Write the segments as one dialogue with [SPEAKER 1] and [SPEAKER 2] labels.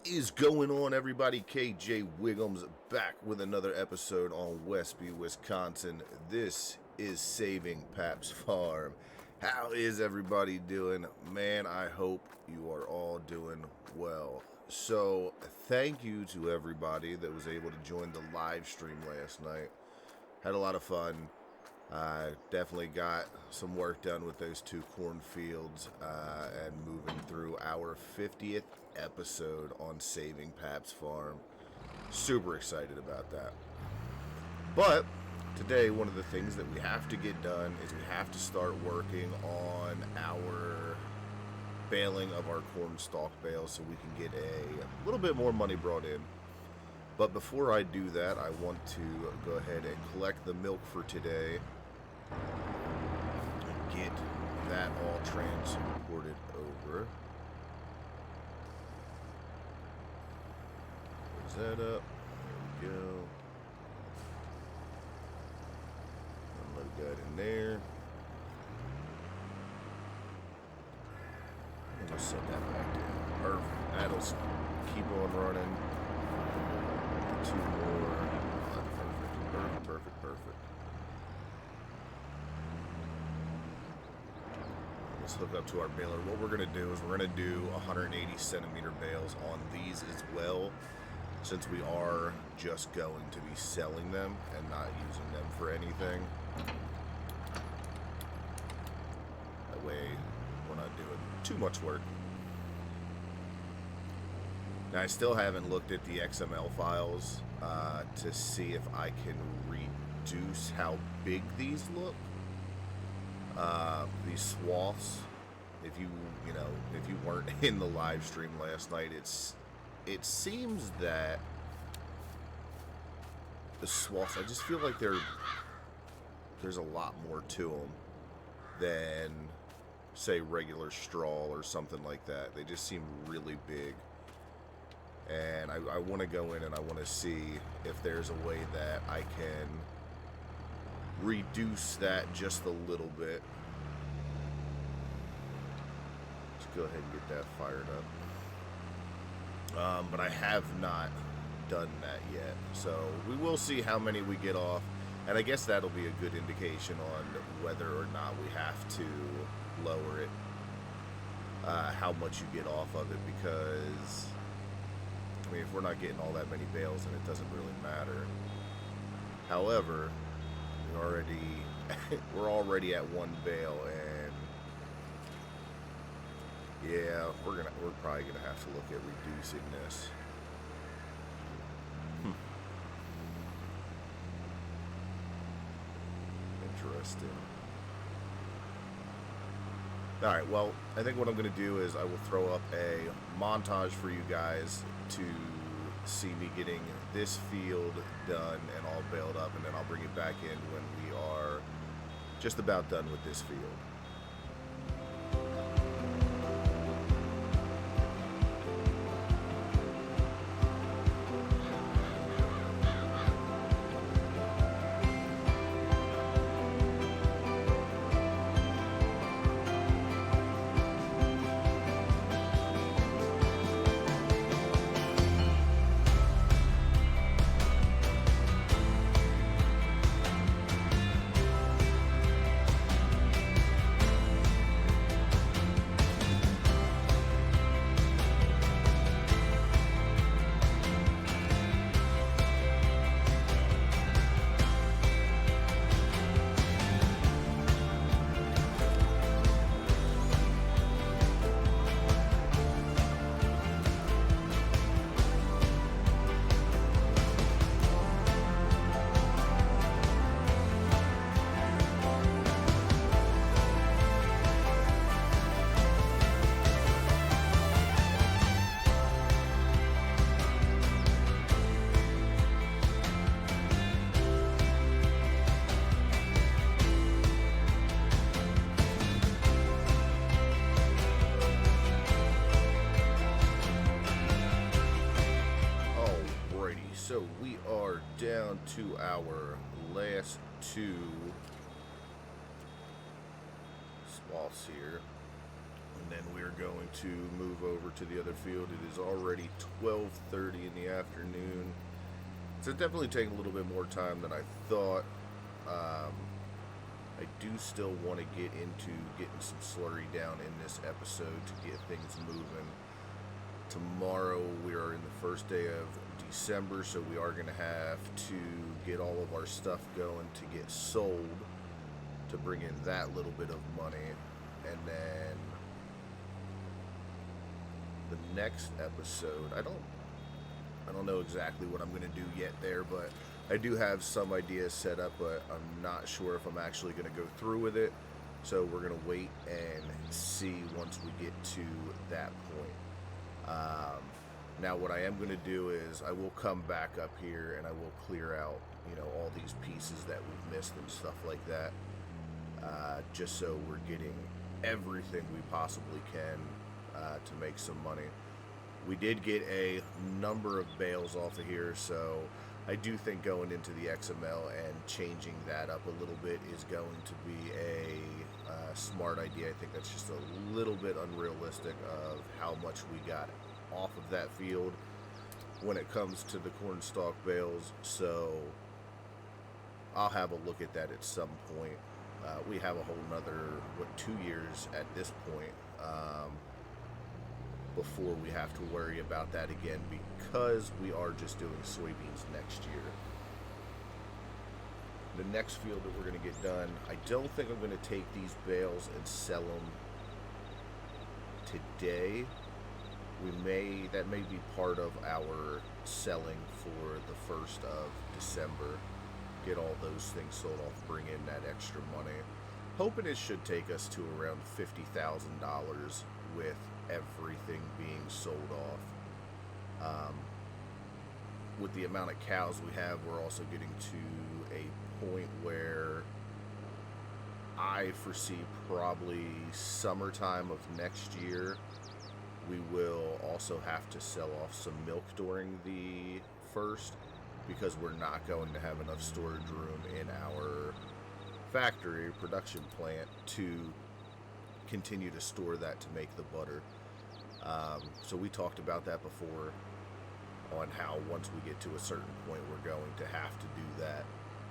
[SPEAKER 1] Is going on, everybody? KJ Wiggums back with another episode on Westby, Wisconsin. This is Saving Paps Farm. How is everybody doing? Man, I hope you are all doing well. So, thank you to everybody that was able to join the live stream last night. Had a lot of fun. Definitely got some work done with those two cornfields and moving through our 50th episode on Saving Paps Farm. Super excited about that. But today, one of the things that we have to get done is we have to start working on our baling of our corn stalk bales so we can get a little bit more money brought in. But before I do that, I want to go ahead and collect the milk for today and get that all transported over. Close that up. There we go. Unload that in there. And we'll set that back down. Perfect. That'll keep on running. Two more. Perfect. Let's hook up to our baler. What we're going to do is we're going to do 180 centimeter bales on these as well, since we are just going to be selling them and not using them for anything. That way we're not doing too much work. Now, I still haven't looked at the XML files to see if I can reduce how big these look. These swaths. If you weren't in the live stream last night, it seems that the swaths, I just feel like there's a lot more to them than, say, regular straw or something like that. They just seem really big. And I want to go in and I want to see if there's a way that I can reduce that just a little bit. Let's go ahead and get that fired up. But I have not done that yet. So we will see how many we get off. And I guess that'll be a good indication on whether or not we have to lower it. How much you get off of it, because I mean, if we're not getting all that many bales, then it doesn't really matter. However, we're already at one bale, and yeah, we're probably gonna have to look at reducing this. Interesting. Alright, well, I think what I'm going to do is I will throw up a montage for you guys to see me getting this field done and all baled up, and then I'll bring it back in when we are just about done with this field. So we are down to our last two swaths here. And then we're going to move over to the other field. It is already 12:30 in the afternoon. It's definitely taking a little bit more time than I thought. I do still want to get into getting some slurry down in this episode to get things moving. Tomorrow we are in the first day of December, so we are going to have to get all of our stuff going to get sold to bring in that little bit of money. And then the next episode, I don't know exactly what I'm going to do yet there, but I do have some ideas set up, but I'm not sure if I'm actually going to go through with it. So we're going to wait and see once we get to that point. Now what I am going to do is I will come back up here and I will clear out, all these pieces that we've missed and stuff like that. Just so we're getting everything we possibly can to make some money. We did get a number of bales off of here, so I do think going into the XML and changing that up a little bit is going to be a smart idea. I think that's just a little bit unrealistic of how much we got off of that field when it comes to the corn stalk bales, so I'll have a look at that at some point. We have a whole nother, 2 years at this point before we have to worry about that again, because we are just doing soybeans next year. The next field that we're going to get done, I don't think I'm going to take these bales and sell them today. That may be part of our selling for the 1st of December. Get all those things sold off, bring in that extra money. Hoping it should take us to around $50,000 with everything being sold off. With the amount of cows we have, we're also getting to a point where I foresee probably summertime of next year we will also have to sell off some milk during the 1st, because we're not going to have enough storage room in our factory production plant to continue to store that to make the butter. So we talked about that before on how once we get to a certain point we're going to have to do that,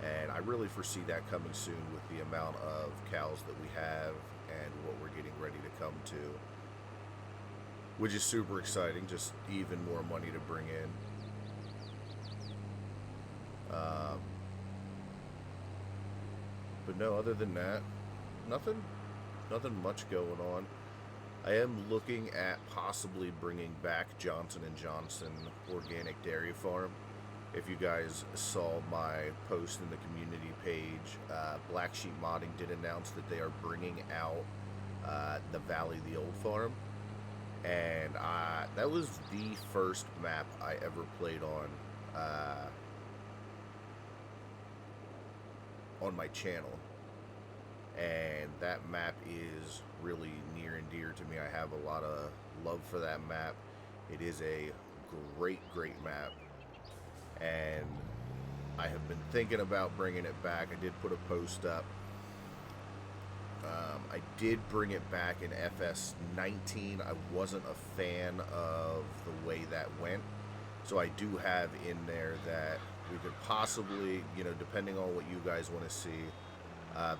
[SPEAKER 1] and I really foresee that coming soon with the amount of cows that we have and what we're getting ready to come to, which is super exciting. Just even more money to bring in. But no, other than that, nothing much going on. I am looking at possibly bringing back Johnson & Johnson Organic Dairy Farm. If you guys saw my post in the community page, Black Sheep Modding did announce that they are bringing out the Valley the Old Farm. And that was the first map I ever played on my channel, and that map is really near and dear to me. I have a lot of love for that map. It is a great map, and I have been thinking about bringing it back. I did put a post up. I did bring it back in FS19. I wasn't a fan of the way that went, so I do have in there that we could possibly, depending on what you guys want to see,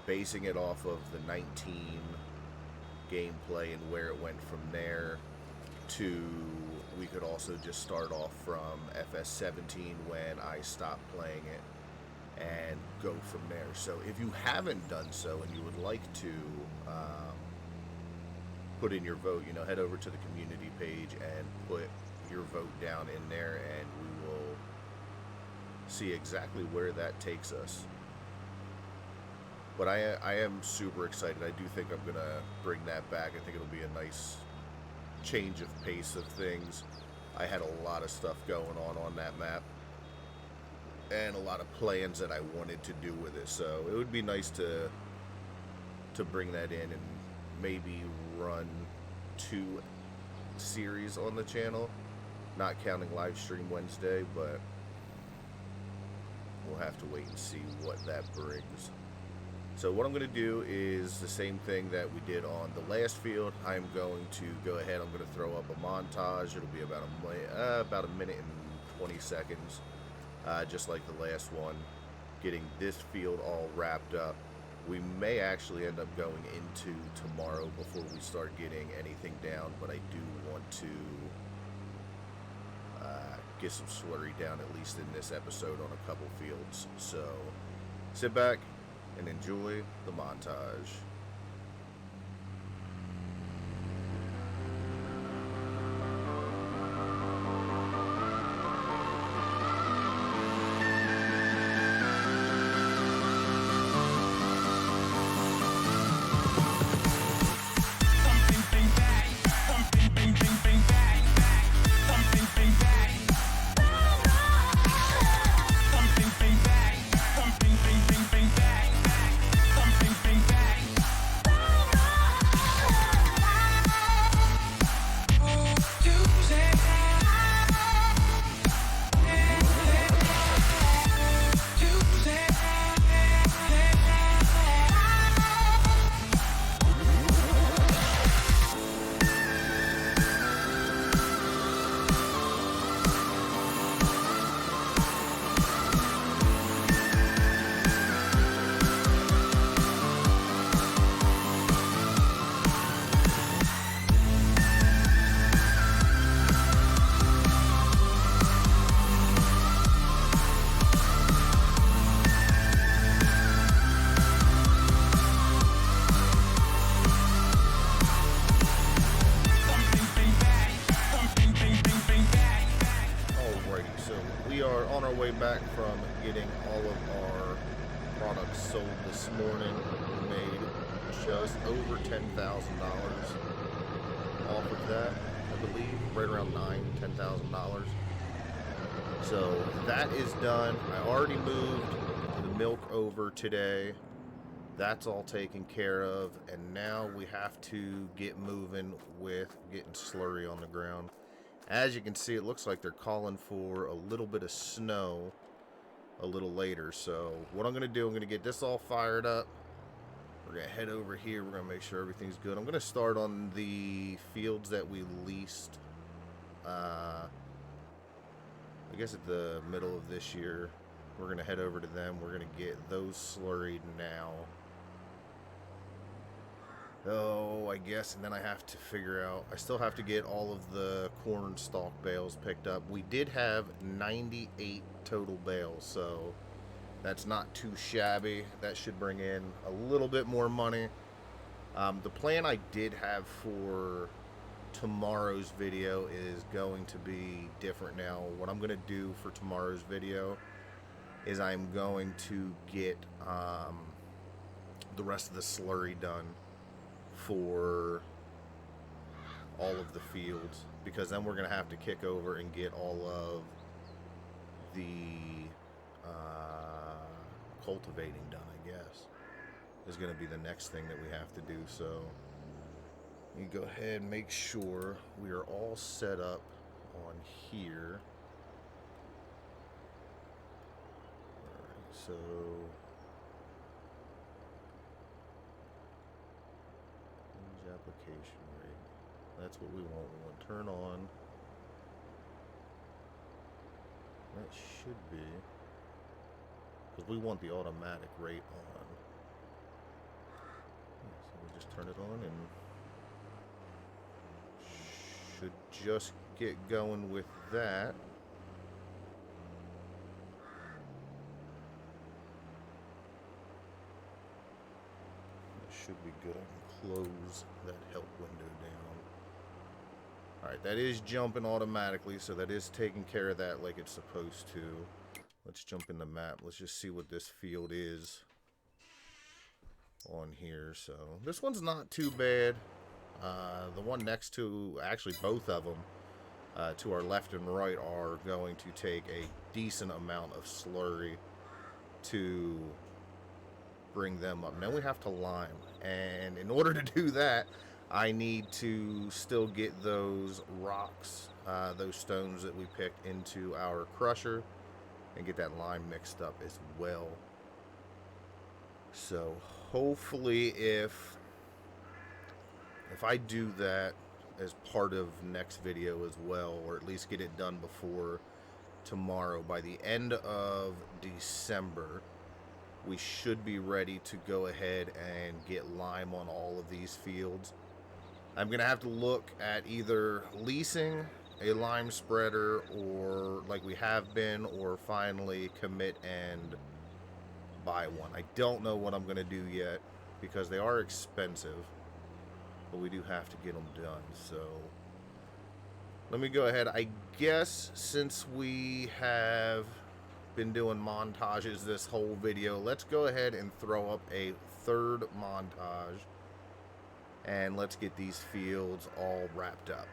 [SPEAKER 1] basing it off of the 19 gameplay and where it went from there to, we could also just start off from FS17 when I stopped playing it and go from there. So if you haven't done so and you would like to put in your vote, head over to the community page and put your vote down in there, and we will see exactly where that takes us. But I am super excited. I do think I'm going to bring that back. I think it'll be a nice change of pace of things. I had a lot of stuff going on that map, and a lot of plans that I wanted to do with it. So it would be nice to bring that in and maybe run 2 series on the channel, not counting live stream Wednesday, but we'll have to wait and see what that brings. So what I'm going to do is the same thing that we did on the last field. I'm going to go ahead. I'm going to throw up a montage. It'll be about a minute and 20 seconds, just like the last one, getting this field all wrapped up. We may actually end up going into tomorrow before we start getting anything down, but I do want to get some slurry down, at least in this episode, on a couple fields. So sit back and enjoy the montage. On our way back from getting all of our products sold this morning. We made just over $10,000 off of that, I believe, right around $10,000. So that is done. I already moved the milk over today. That's all taken care of, and now we have to get moving with getting slurry on the ground. As you can see, it looks like they're calling for a little bit of snow a little later. So what I'm going to do, I'm going to get this all fired up. We're going to head over here. We're going to make sure everything's good. I'm going to start on the fields that we leased, I guess at the middle of this year. We're going to head over to them. We're going to get those slurried now. Oh, I guess, and then I have to figure out, I still have to get all of the corn stalk bales picked up. We did have 98 total bales, so that's not too shabby. That should bring in a little bit more money. The plan I did have for tomorrow's video is going to be different now. What I'm going to do for tomorrow's video is I'm going to get the rest of the slurry done for all of the fields, because then we're going to have to kick over and get all of the cultivating done, I guess, is going to be the next thing that we have to do. So you go ahead and make sure we are all set up on here. Alright, so application rate. That's what we want. We want to turn on. That should be, because we want the automatic rate on. So we just turn it on and should just get going with that. Should be good. I can close that help window down. Alright, that is jumping automatically, so that is taking care of that like it's supposed to. Let's jump in the map. Let's just see what this field is on here. So this one's not too bad. The one next to, actually both of them, to our left and right, are going to take a decent amount of slurry to bring them up. Now we have to lime, and in order to do that, I need to still get those rocks, those stones that we picked, into our crusher and get that lime mixed up as well. So hopefully if I do that as part of next video as well, or at least get it done before tomorrow, by the end of December, we should be ready to go ahead and get lime on all of these fields. I'm going to have to look at either leasing a lime spreader, or like we have been, or finally commit and buy one. I don't know what I'm going to do yet because they are expensive, but we do have to get them done. So let me go ahead. I guess since we have been doing montages this whole video, let's go ahead and throw up a third montage and let's get these fields all wrapped up.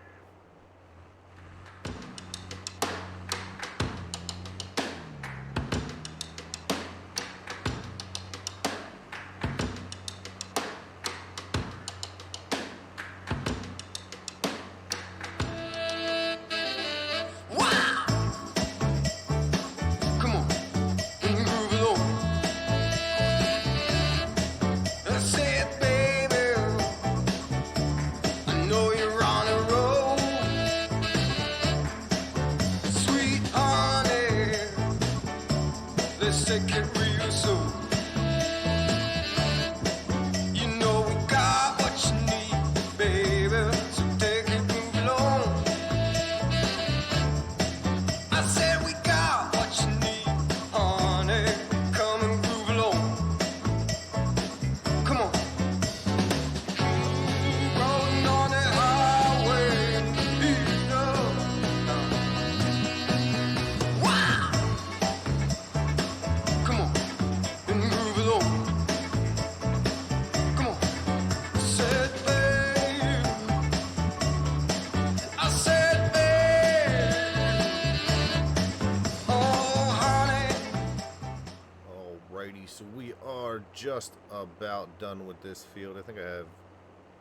[SPEAKER 2] Take it real soon. You know we got what you need, baby. So take it, move along. I said we got what you need, honey. Come and groove along. Come on. Rolling on the highway and beating up. Wow. Come on, and move along. Come on. I said, babe. I said, babe. Oh, honey.
[SPEAKER 1] Alrighty, so we are just about done with this field. I think I have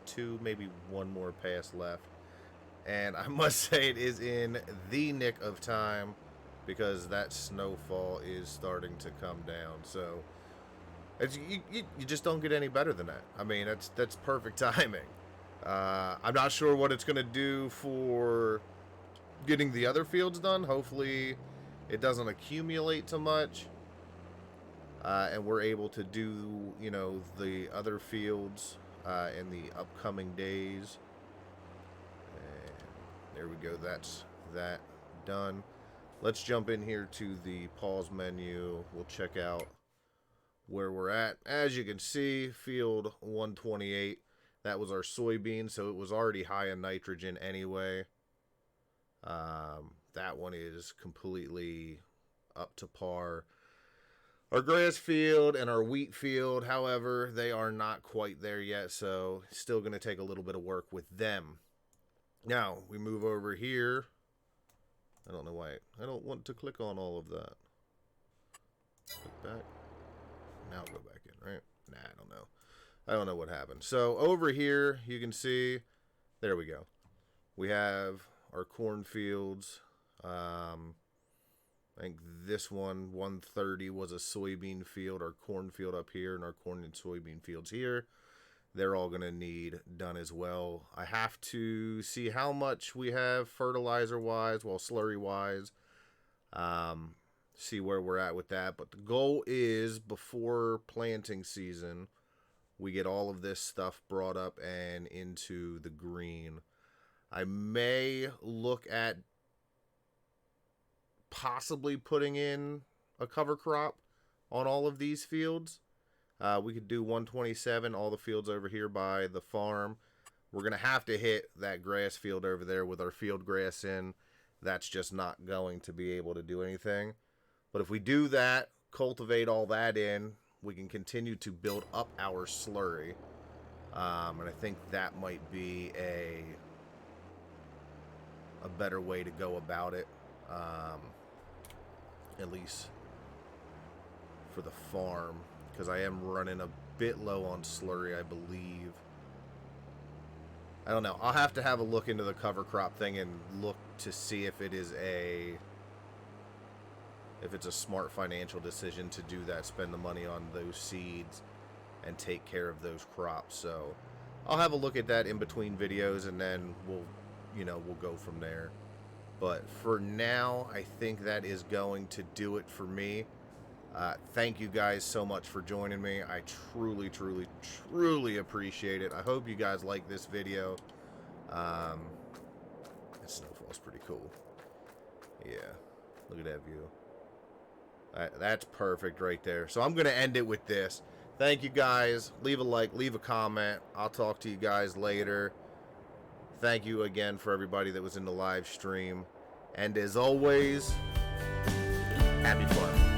[SPEAKER 1] two, maybe one more pass left. And I must say it is in the nick of time, because that snowfall is starting to come down. So it's, you just don't get any better than that. I mean, that's perfect timing. I'm not sure what it's going to do for getting the other fields done. Hopefully it doesn't accumulate too much, and we're able to do, you know, the other fields in the upcoming days. And there we go. That's that done. Let's jump in here to the pause menu. We'll check out where we're at. As you can see, field 128, that was our soybean, so it was already high in nitrogen anyway. That one is completely up to par. Our grass field and our wheat field, however, they are not quite there yet, so still going to take a little bit of work with them. Now, we move over here. I don't know why. I don't want to click on all of that. Click back. Now go back in, right? Nah, I don't know. I don't know what happened. So over here, you can see, there we go. We have our cornfields. I think this one, 130, was a soybean field. Our cornfield up here and our corn and soybean fields here. They're all going to need done as well. I have to see how much we have fertilizer-wise, well, slurry-wise. See where we're at with that. But the goal is, before planting season, we get all of this stuff brought up and into the green. I may look at possibly putting in a cover crop on all of these fields. We could do 127, all the fields over here by the farm. We're going to have to hit that grass field over there with our field grass in. That's just not going to be able to do anything. But if we do that, cultivate all that in, we can continue to build up our slurry. And I think that might be a better way to go about it. At least for the farm. Because I am running a bit low on slurry, I believe. I don't know. I'll have to have a look into the cover crop thing and look to see if it is if it's a smart financial decision to do that, spend the money on those seeds, and take care of those crops. So I'll have a look at that in between videos, and then we'll go from there. But for now, I think that is going to do it for me. Thank you guys so much for joining me. I truly, truly, truly appreciate it. I hope you guys like this video. That snowfall's pretty cool. Yeah, look at that view. That's perfect right there. So I'm going to end it with this. Thank you guys. Leave a like, leave a comment. I'll talk to you guys later. Thank you again for everybody that was in the live stream. And as always, happy farming.